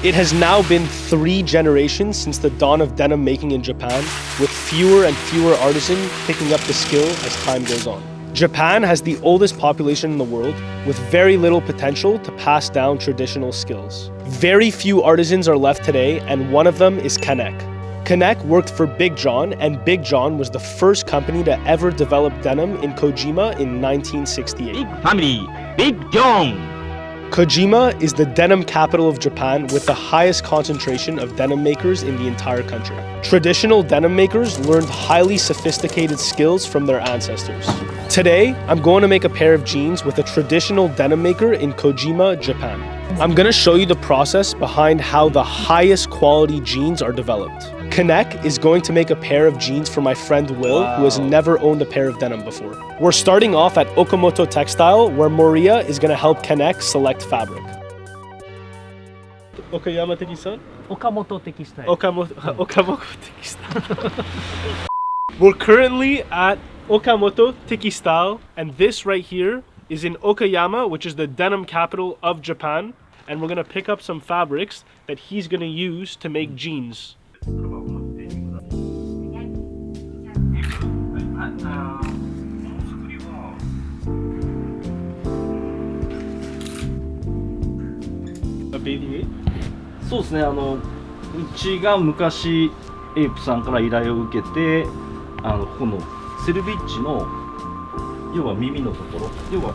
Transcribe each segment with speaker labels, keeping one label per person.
Speaker 1: It has now been 3 generations since the dawn of denim making in Japan, with fewer and fewer artisans picking up the skill as time goes on. Japan has the oldest population in the world, with very little potential to pass down traditional skills. Very few artisans are left today, and one of them is Canek. Canek worked for Big John, and Big John was the first company to ever develop denim in Kojima in 1968.
Speaker 2: Big family, Big John!
Speaker 1: Kojima is the denim capital of Japan with the highest concentration of denim makers in the entire country. Traditional denim makers learned highly sophisticated skills from their ancestors. Today, I'm going to make a pair of jeans with a traditional denim maker in Kojima, Japan. I'm going to show you the process behind how the highest quality jeans are developed. Canek is going to make a pair of jeans for my friend Will, who has never owned a pair of denim before. We're starting off at Okamoto Textile, where Maria is going to help Canek select fabric. Okayama Textile?
Speaker 3: Okamoto Textile.
Speaker 1: Okamoto Textile. We're currently at Okamoto Textile, and this right here is in Okayama, which is the denim capital of Japan, and we're going to pick up some fabrics that he's going to use to make jeans. A baby weight?
Speaker 4: そうですね、うちが昔エイプさんから依頼を受けて、ここのセルビッチの要は耳のところ、要は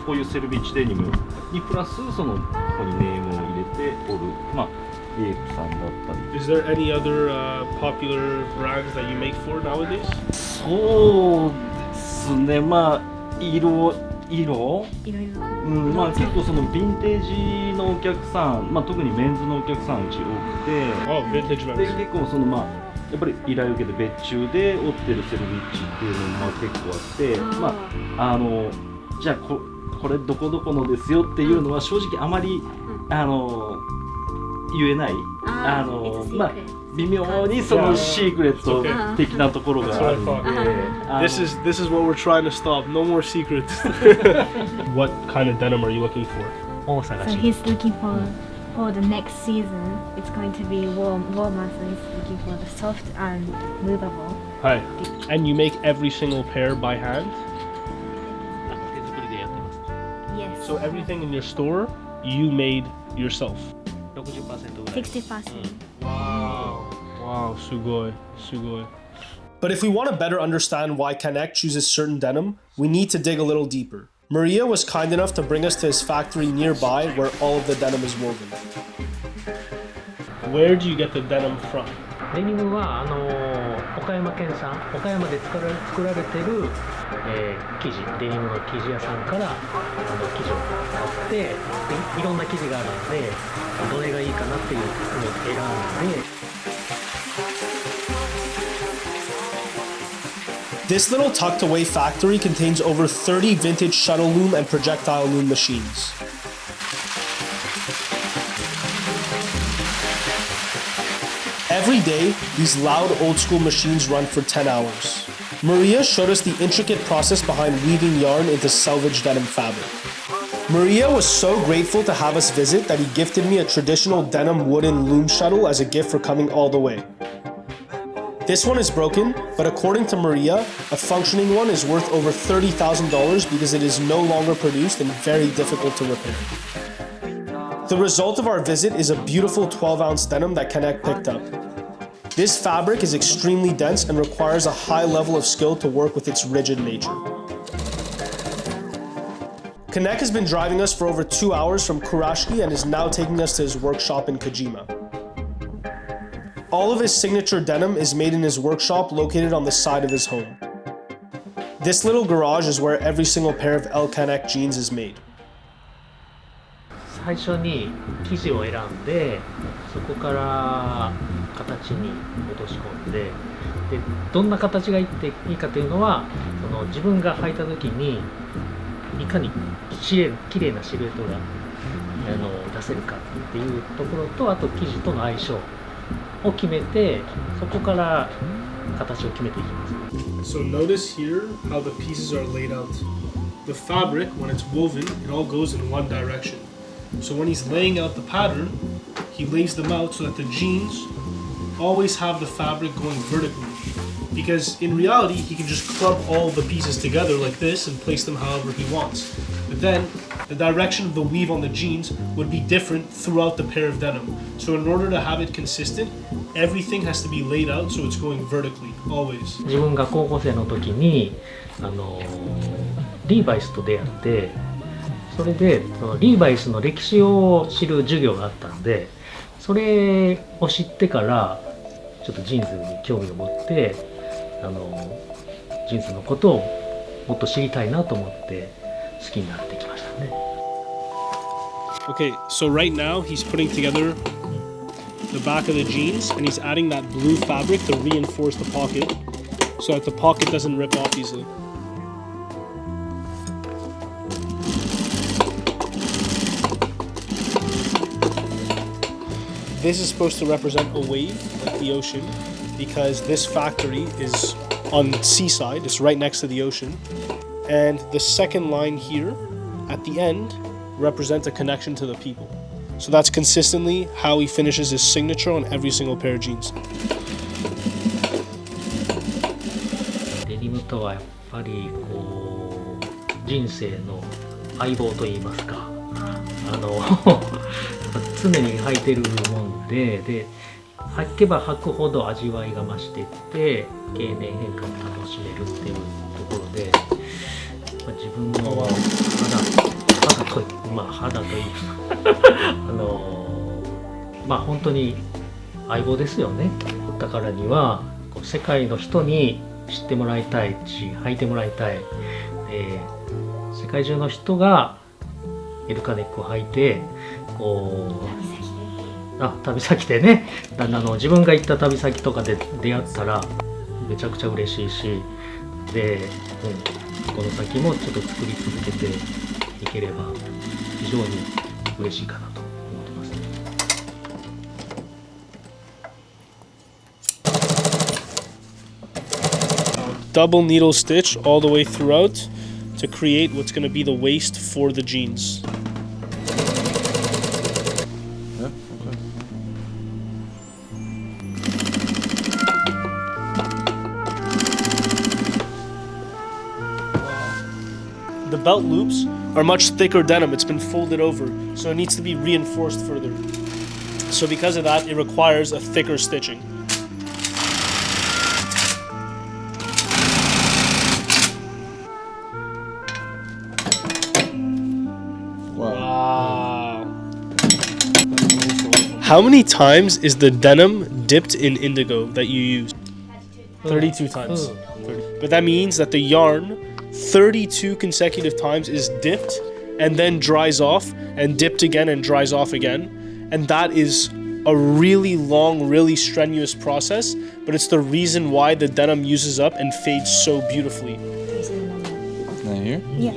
Speaker 4: こういうセルビッチデニムにプラスそのここにネームを入れて織る、まあエイプさんだったり。
Speaker 1: Is there any other popular brands that you make for nowadays?
Speaker 4: そうですね、まあ色まあ結構そのヴィンテージのお客さん、まあ特にメンズのお客さんうち多くて、
Speaker 1: vintage men's.
Speaker 4: で結構そのまあやっぱり依頼を受けて別注で織ってるセルビッチっていうのも結構あって、まあじゃあこれどこどこのですよっていうのは正直あまり言えない、まあ微妙にそのシークレット的なところがあるので、
Speaker 1: This is what we're trying to stop. No more secrets. What kind of denim are you looking for?
Speaker 3: So
Speaker 5: he's looking for the next season. It's going to be warmer, so he's looking for the soft and movable.
Speaker 1: Hi. And you make every single pair by hand?
Speaker 5: Yes.
Speaker 1: So everything in your store you made yourself?
Speaker 5: 60%.
Speaker 1: Wow, sugoi. But if we want to better understand why Canek chooses certain denim, we need to dig a little deeper. Maria was kind enough to bring us to his factory nearby where all of the denim is woven. Where do you get the denim from?
Speaker 3: デニムは岡山県産、岡山で作られてる、生地、デニムの生地屋さんから生地を買って、いろんな生地があるので、どれがいいかなっていうのを選んで。
Speaker 1: This little tucked away factory contains over 30 vintage shuttle loom and projectile loom machines. Every day, these loud old school machines run for 10 hours. Maria showed us the intricate process behind weaving yarn into selvage denim fabric. Maria was so grateful to have us visit that he gifted me a traditional denim wooden loom shuttle as a gift for coming all the way. This one is broken, but according to Maria, a functioning one is worth over $30,000 because it is no longer produced and very difficult to repair. The result of our visit is a beautiful 12-ounce denim that Canek picked up. This fabric is extremely dense and requires a high level of skill to work with its rigid nature. Canek has been driving us for over 2 hours from Kurashiki and is now taking us to his workshop in Kojima. All of his signature denim is made in his workshop located on the side of his home. This little garage is where every single pair of El Canek jeans is made.
Speaker 3: 最初に生地を選んで、そこから形に落とし込んで、でどんな形がいいかというのは、その自分が履いた時にいかに綺麗なシルエットが出せるかっていうところと、あと生地との相性を決めて、そこから形を決めていきます。
Speaker 1: So notice here how the pieces are laid out. The fabric, when it's woven, it all goes in one direction. So when he's laying out the pattern, he lays them out so that the jeans always have the fabric going vertically. Because in reality, he can just club all the pieces together like this and place them however he wants. But then, the direction of the weave on the jeans would be different throughout the pair of denim. So in order to have it consistent, everything has to be laid out so it's going vertically, always.
Speaker 3: 自分が高校生の時にリーバイスと出会って、それでそのリーバイスの歴史を知る授業があったので、それを知ってからちょっとジーンズに興味を持って、ジーンズのことをもっと知りたいなと思って好きになってきましたね。
Speaker 1: Okay, so right now he's putting together the back of the jeans and he's adding that blue fabric to reinforce the pocket so that the pocket doesn't rip off easily. This is supposed to represent a wave, like the ocean, because this factory is on seaside, it's right next to the ocean. And the second line here at the end represents a connection to the people. So that's consistently how he finishes his signature on every single pair of jeans.
Speaker 3: デニムとはやっぱりこう人生の相棒といいますか、常に履いてるもんで、履けば履くほど味わいが増していって経年変化を楽しめるっていうところで、自分の肌といい本当に相棒ですよね。だからにはこう世界の人に知ってもらいたいし履いてもらいたい、世界中の人がエルカネックを履いてこう旅先でね、自分が行った旅先とかで出会ったらめちゃくちゃ嬉しいし、で、この先もちょっと作り続けていければ非常に嬉しいかなと思ってますね。
Speaker 1: Double needle stitch all the way throughout to create what's going to be the waist for the jeans. The belt loops are much thicker denim. It's been folded over, so it needs to be reinforced further. So because of that, it requires a thicker stitching. Wow. How many times is the denim dipped in indigo that you use? 32 times. 30. But that means that the yarn 32 consecutive times is dipped and then dries off and dipped again and dries off again. And that is a really long, really strenuous process, but it's the reason why the denim uses up and fades so beautifully.
Speaker 6: Not here?
Speaker 5: Yeah.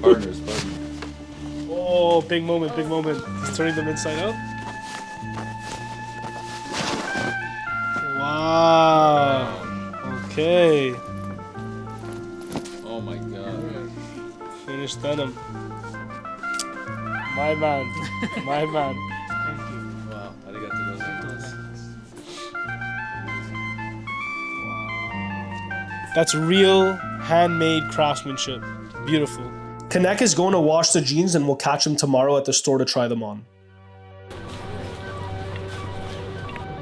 Speaker 6: Partners.
Speaker 1: Oh, big moment, big moment. He's turning them inside out. Wow. Okay.
Speaker 6: Oh my god.
Speaker 1: Finished denim. My man. My man. Thank you.
Speaker 6: Wow. Arigatou gozaimasu.
Speaker 1: That's real handmade craftsmanship. Beautiful. Canek is going to wash the jeans and we'll catch him tomorrow at the store to try them on.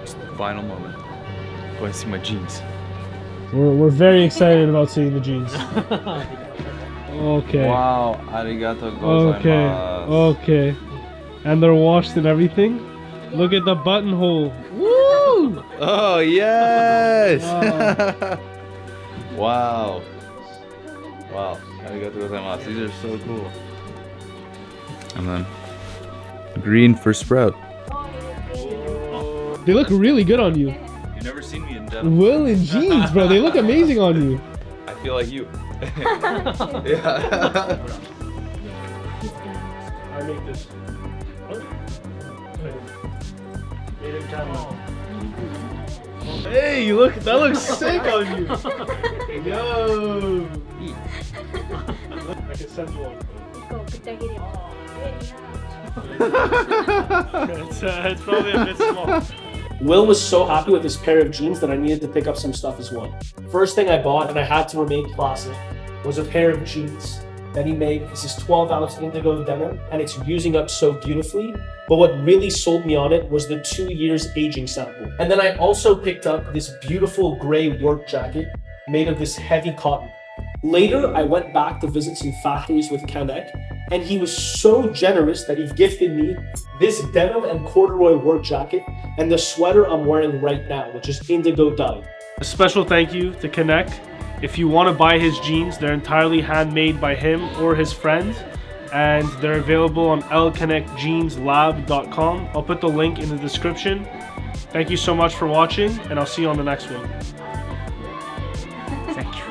Speaker 6: It's the final moment. Go and see my jeans.
Speaker 1: We're very excited about seeing the jeans. Okay.
Speaker 6: Wow. Arigatou gozaimasu.
Speaker 1: Okay. And they're washed and everything. Look at the buttonhole. Woo!
Speaker 6: Oh yes! Wow. Wow. Arigatou gozaimasu. These are so cool. And then green for sprout.
Speaker 1: They look really good on you.
Speaker 6: You've never seen me in denim.
Speaker 1: Will in jeans, bro. They look amazing on you.
Speaker 6: I feel like you. Yeah.
Speaker 1: I make this. Made in China. Hey, you look. That looks sick on you. Yo. I can send you one. It's probably a bit small. Will was so happy with this pair of jeans that I needed to pick up some stuff as well. First thing I bought, and I had to remain classic, was a pair of jeans that he made. This is 12-ounce indigo denim, and it's using up so beautifully. But what really sold me on it was the 2 years aging sample. And then I also picked up this beautiful gray work jacket made of this heavy cotton. Later, I went back to visit some factories with Canek, and he was so generous that he gifted me this denim and corduroy work jacket and the sweater I'm wearing right now, which is indigo dye. A special thank you to Canek. If you want to buy his jeans, they're entirely handmade by him or his friend, and they're available on lcanekjeanslab.com. I'll put the link in the description. Thank you so much for watching, and I'll see you on the next one.
Speaker 3: Thank you.